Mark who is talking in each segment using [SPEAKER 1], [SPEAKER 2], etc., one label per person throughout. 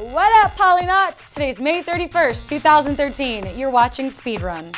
[SPEAKER 1] What up, Polynauts? Today's May 31st, 2013. You're watching Speedrun.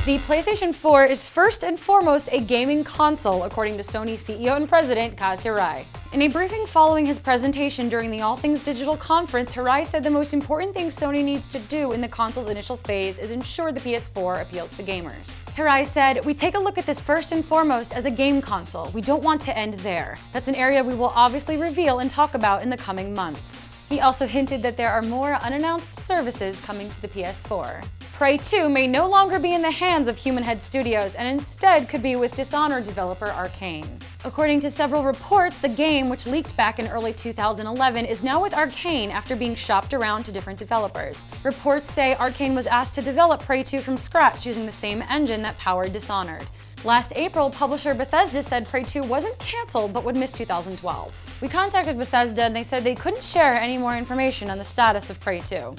[SPEAKER 1] The PlayStation 4 is first and foremost a gaming console, according to Sony CEO and President Kaz Hirai. In a briefing following his presentation during the All Things Digital conference, Hirai said the most important thing Sony needs to do in the console's initial phase is ensure the PS4 appeals to gamers. Hirai said, "We take a look at this first and foremost as a game console. We don't want to end there. That's an area we will obviously reveal and talk about in the coming months." He also hinted that there are more unannounced services coming to the PS4. Prey 2 may no longer be in the hands of Human Head Studios and instead could be with Dishonored developer Arkane. According to several reports, the game, which leaked back in early 2011, is now with Arkane after being shopped around to different developers. Reports say Arkane was asked to develop Prey 2 from scratch using the same engine that powered Dishonored. Last April, publisher Bethesda said Prey 2 wasn't cancelled but would miss 2012. We contacted Bethesda and they said they couldn't share any more information on the status of Prey 2.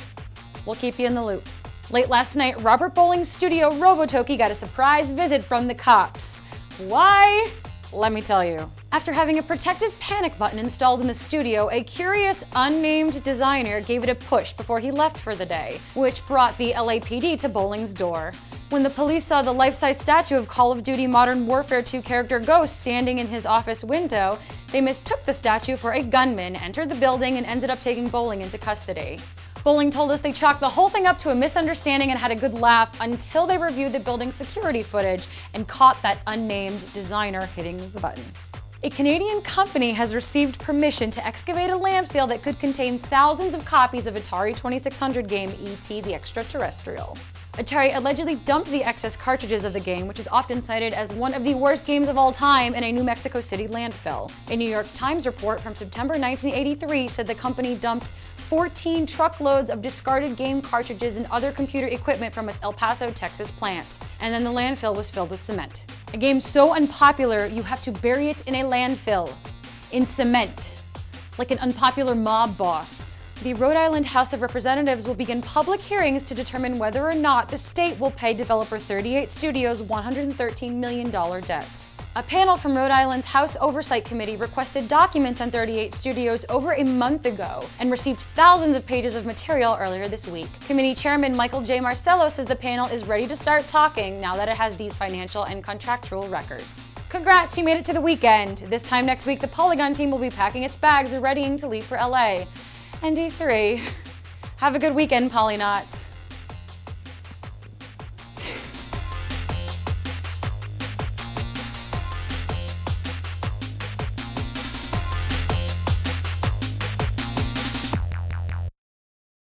[SPEAKER 1] We'll keep you in the loop. Late last night, Robert Bowling's studio Robotoki got a surprise visit from the cops. Why? Let me tell you. After having a protective panic button installed in the studio, a curious, unnamed designer gave it a push before he left for the day, which brought the LAPD to Bowling's door. When the police saw the life-size statue of Call of Duty Modern Warfare 2 character Ghost standing in his office window, they mistook the statue for a gunman, entered the building, and ended up taking Bowling into custody. Bowling told us they chalked the whole thing up to a misunderstanding and had a good laugh until they reviewed the building's security footage and caught that unnamed designer hitting the button. A Canadian company has received permission to excavate a landfill that could contain thousands of copies of Atari 2600 game E.T. the Extra-Terrestrial. Atari allegedly dumped the excess cartridges of the game, which is often cited as one of the worst games of all time, in a New Mexico City landfill. A New York Times report from September 1983 said the company dumped 14 truckloads of discarded game cartridges and other computer equipment from its El Paso, Texas plant, and then the landfill was filled with cement. A game so unpopular, you have to bury it in a landfill, in cement, like an unpopular mob boss. The Rhode Island House of Representatives will begin public hearings to determine whether or not the state will pay developer 38 Studios' $113 million debt. A panel from Rhode Island's House Oversight Committee requested documents on 38 Studios over a month ago and received thousands of pages of material earlier this week. Committee Chairman Michael J. Marcello says the panel is ready to start talking now that it has these financial and contractual records. Congrats, you made it to the weekend! This time next week, the Polygon team will be packing its bags and readying to leave for LA. And E3. Have a good weekend, Polynauts.